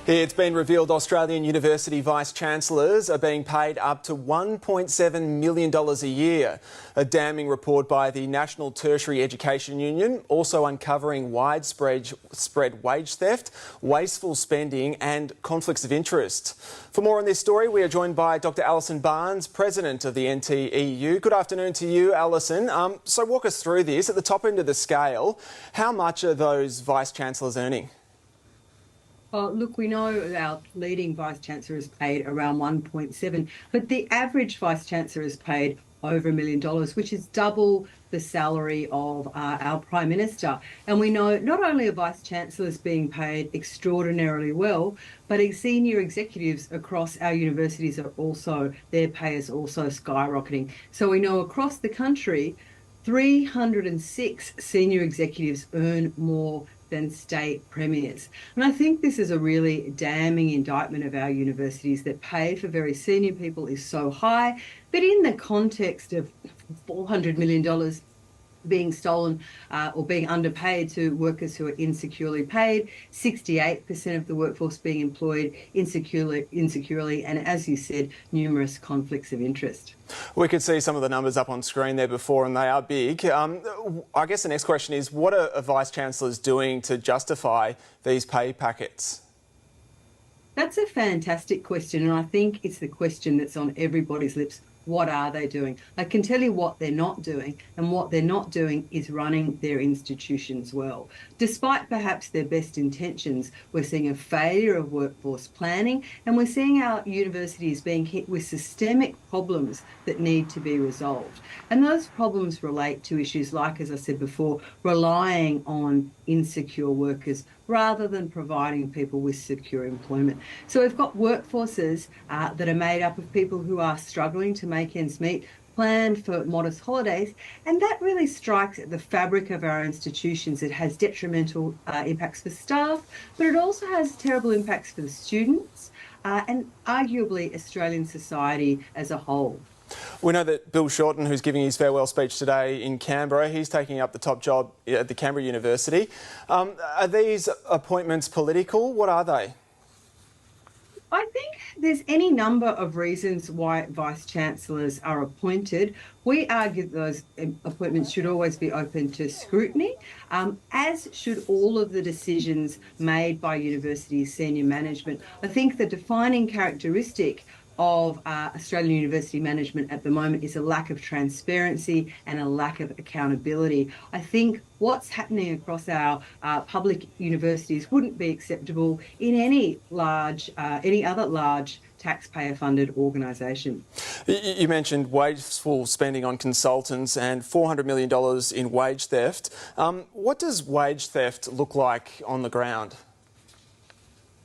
It's been revealed Australian university vice-chancellors are being paid up to $1.7 million a year. A damning report by the National Tertiary Education Union also uncovering widespread wage theft, wasteful spending and conflicts of interest. For more on this story, we are joined by Dr Alison, President of the NTEU. Good afternoon to you, Alison. So walk us through this. At the top end of the scale, how much are those vice-chancellors earning? Well, look, we know our leading Vice-Chancellor is paid around 1.7, but the average Vice-Chancellor is paid over $1 million, which is double the salary of our Prime Minister. And we know not only are Vice-Chancellors being paid extraordinarily well, but senior executives across our universities are also, their pay is also skyrocketing. So we know across the country, 306 senior executives earn more than state premiers. And I think this is a really damning indictment of our universities, that pay for very senior people is so high, but in the context of $400 million being stolen or being underpaid to workers who are insecurely paid, 68% of the workforce being employed insecurely, and as you said, numerous conflicts of interest. We could see some of the numbers up on screen there before, and they are big. I guess the next question is, what are Vice-Chancellors doing to justify these pay packets? That's a fantastic question, and I think it's the question that's on everybody's lips. What are they doing? I can tell you what they're not doing, and what they're not doing is running their institutions well. Despite perhaps their best intentions, we're seeing a failure of workforce planning, and we're seeing our universities being hit with systemic problems that need to be resolved. And those problems relate to issues like, as I said before, relying on insecure workers rather than providing people with secure employment. So we've got workforces that are made up of people who are struggling to make ends meet, plan for modest holidays, and that really strikes at the fabric of our institutions. It has detrimental impacts for staff, but it also has terrible impacts for the students and arguably Australian society as a whole. We know that Bill Shorten, who's giving his farewell speech today in Canberra, he's taking up the top job at the Canberra University. Are these appointments political? What are they? I think there's any number of reasons why Vice-Chancellors are appointed. We argue those appointments should always be open to scrutiny, as should all of the decisions made by universities' senior management. I think the defining characteristic of Australian university management at the moment is a lack of transparency and a lack of accountability. I think what's happening across our public universities wouldn't be acceptable in any other large taxpayer-funded organisation. You mentioned wasteful spending on consultants and $400 million in wage theft. What does wage theft look like on the ground?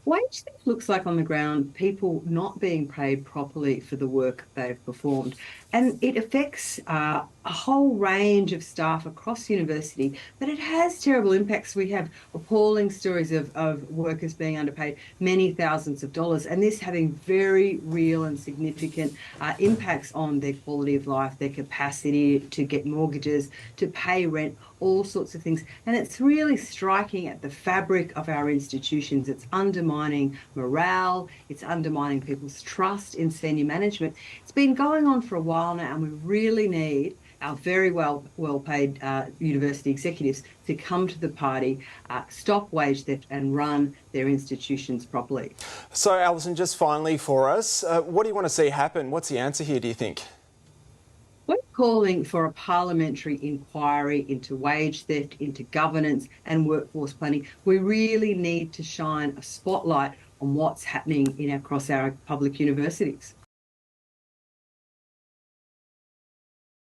Wage theft looks like on the ground people not being paid properly for the work they've performed. And it affects a whole range of staff across university, but it has terrible impacts. We have appalling stories of workers being underpaid many thousands of dollars, and this having very real and significant impacts on their quality of life, their capacity to get mortgages, to pay rent, all sorts of things. And it's really striking at the fabric of our institutions. It's undermining morale, it's undermining people's trust in senior management. It's been going on for a while now, and we really need our very well-paid university executives to come to the party, stop wage theft and run their institutions properly. So, Alison, just finally for us, what do you want to see happen? What's the answer here, do you think? We're calling for a parliamentary inquiry into wage theft, into governance and workforce planning. We really need to shine a spotlight on what's happening across our public universities.